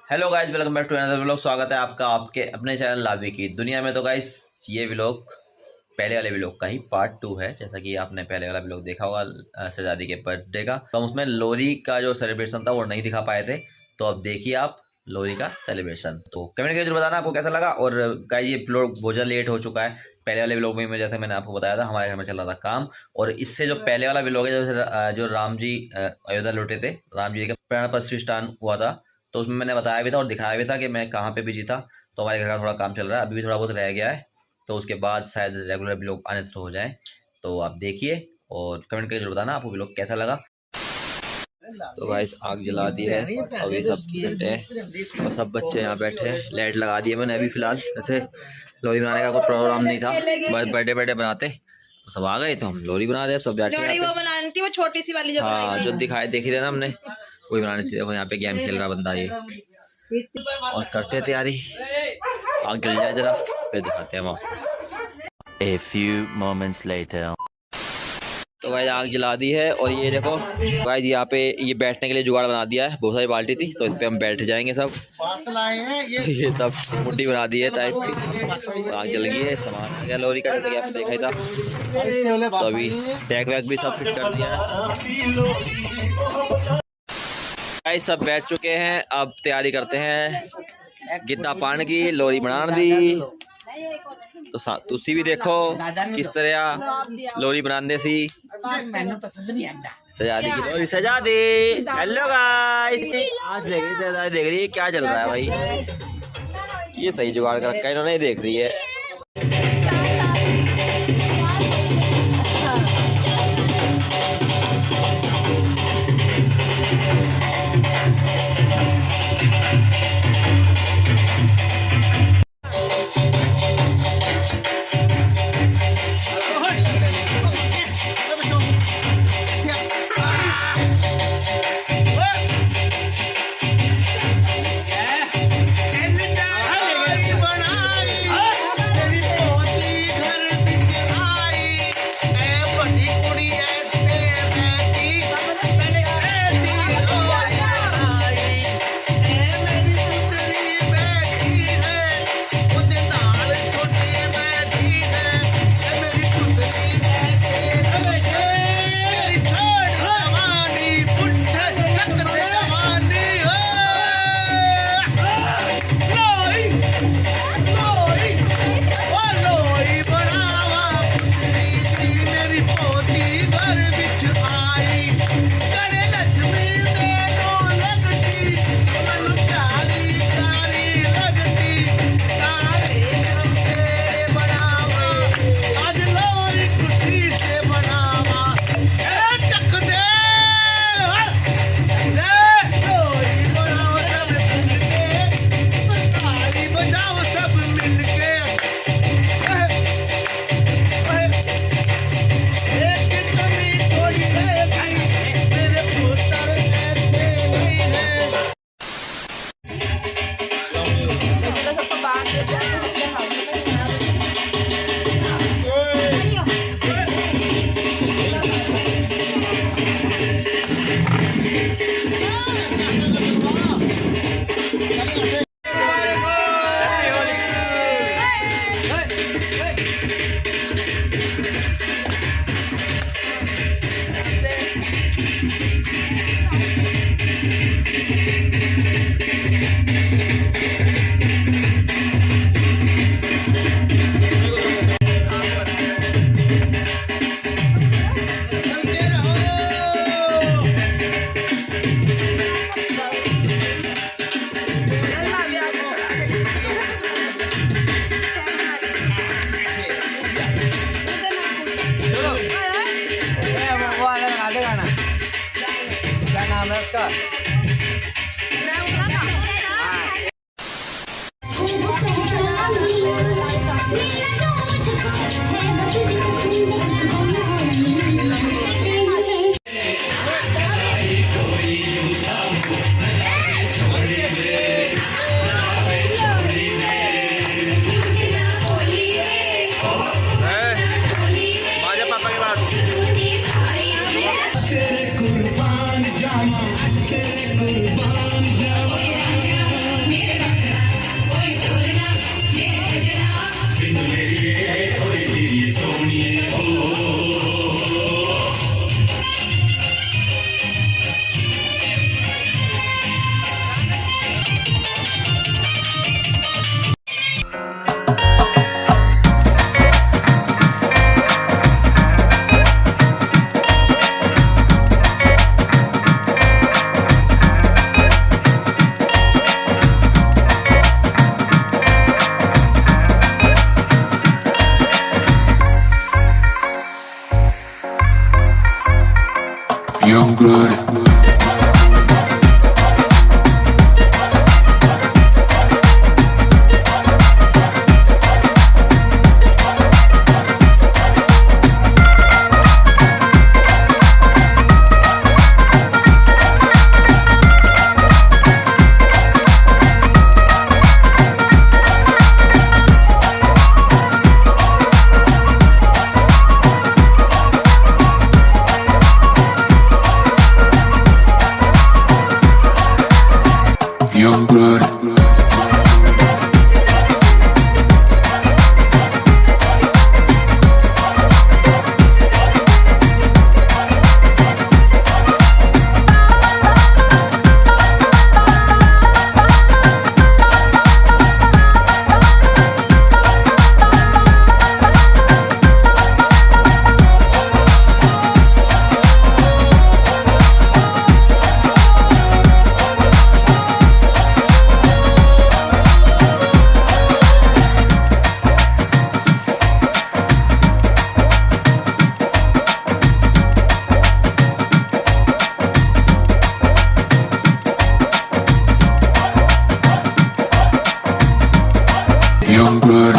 Hello guys, welcome back to another vlog. स्वागत है आपका आपके अपने चैनल लावी की दुनिया में। तो गाइस ये व्लॉग पहले वाले व्लॉग का ही पार्ट 2 है। जैसा कि आपने पहले वाला व्लॉग देखा होगा शहजादी के बर्थडे का, तो हम उसमें लोहरी का जो सेलिब्रेशन था वो नहीं दिखा पाए थे। तो अब देखिए आप लोहरी का सेलिब्रेशन। तो कमेंट करके जरूर बताना आपको कैसा लगा। और गाइस ये व्लॉग बहुत ज़्यादा लेट हो चुका है। पहले वाले व्लॉग में जैसे मैंने आपको बताया था, हमारे घर में चल रहा था काम, और इससे जो पहले वाला व्लॉग है जो राम जी अयोध्या लौटे थे, राम जी का प्राण प्रतिष्ठान हुआ था, तो उसमें मैंने बताया भी था और दिखाया भी था कि मैं कहाँ पे बिजी था। तो हमारे घर का थोड़ा काम चल रहा है, अभी भी थोड़ा बहुत रह गया है, तो उसके बाद शायद रेगुलर व्लॉग आने शुरू हो जाए। तो आप देखिए और कमेंट करके जरूर बताना आपको व्लॉग कैसा लगा। तो गाइस आग जला दी है, अभी सब बैठे हैं और सब बच्चे यहाँ बैठे हैं। लाइट लगा दी है मैंने अभी फिलहाल। वैसे लोहरी बनाने का कोई प्रोग्राम नहीं था, बस बर्थडे बर्थडे बनाते तो सब आ गए, तो हम लोहरी बना दे। सब बैठे वो बनानी थी, वो छोटी सी वाली जो हाँ जो दिखाई देखी थी ना हमने, वही बनानी थी। देखो यहाँ पे गेम खेल रहा बंदा ये, और करते हैं तैयारी। आग जल जाए जरा फिर दिखाते हैं हम। A few moments later. तो गाइस आग जला दी है और ये देखो गाइस यहाँ पे ये बैठने के लिए जुगाड़ बना दिया है। बहुत सारी बाल्टी थी तो इस पे हम बैठ जाएंगे सब। ये सब मुट्ठी बना दी है टाइप की। आग जल गई है, सामान आ गया लोहरी का, जैसे कि आपने देखा ही था। तो अभी टैग वैग भी सब फिट कर दिया है। गाइस सब बैठ चुके हैं, अब तैयारी करते हैं गिद्दा पान की। लोहरी बना दी तो तुसी भी देखो किस तरह लोहरी बनाने सी। सजादी की लोहरी सजा दी। हेलो गाइस, आज देख रही सजादी, देख रही है क्या चल रहा है भाई। ये सही जुगाड़ कर रखा है इन्होंने, देख रही है। क्या नाम है उसका? कुर्बान Jama Young blood. Young blood.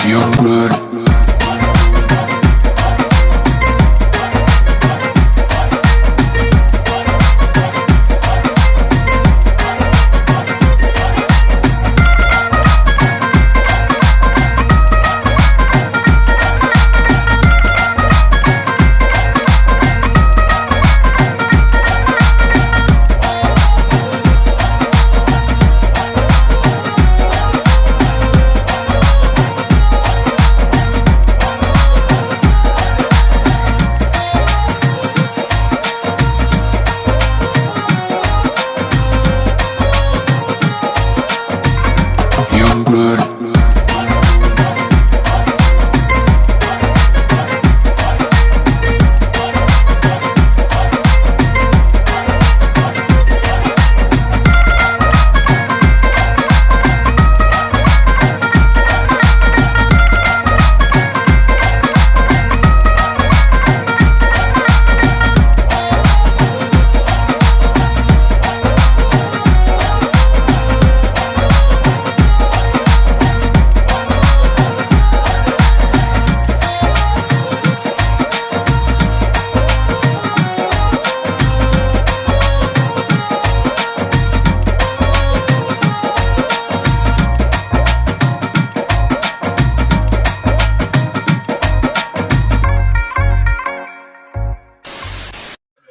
Young blood. Young blood.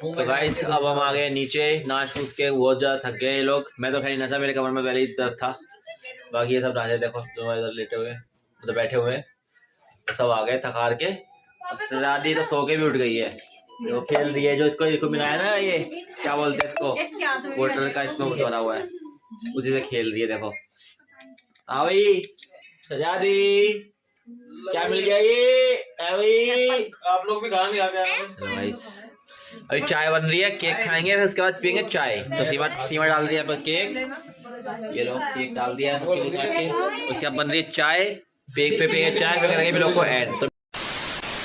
तो गाइस अब हम आ गए नीचे नाच कूद के, बहुत ज़्यादा थक गए ये लोग। मैं तो खैर नशा, मेरे कमर में पहले ही दर्द था। बाकी ये सब नाचे देखो, जो इधर लेटे हुए मतलब बैठे हुए तो सब आ गए थकार के। शहजादी तो सो के भी उठ गई है, जो खेल रही है, जो इसको मिलाया ना, ये क्या बोलते हैं इसको, वाटर का इसको बना हुआ है, उसी से खेल रही है। देखो हाँ भाई शहजादी, क्या मिल गया ये भाई? आप लोग भी खाना नहीं खा के आए हो? चलो भाई, अभी चाय बन रही है, केक खाएंगे, फिर उसके बाद पियेंगे चाय। तो सीमा डाल दिया पर केक, ये लोग केक डाल दिया उसके बाद बन रही है चाय, पेक पे पियेंगे चाय, फिर करेंगे भी लोग को ऐड। तो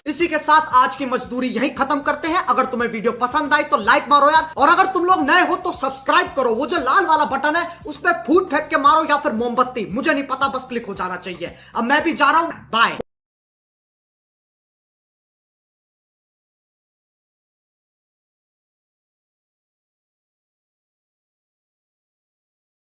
इसी के साथ आज की मजदूरी यहीं खत्म करते हैं। अगर तुम्हें वीडियो पसंद आई तो लाइक मारो यार, और अगर तुम लोग नए हो तो सब्सक्राइब करो। वो जो लाल वाला बटन है उस पर फूट फेंक के मारो या फिर मोमबत्ती, मुझे नहीं पता, बस क्लिक हो जाना चाहिए। अब मैं भी जा रहा हूं, बाय।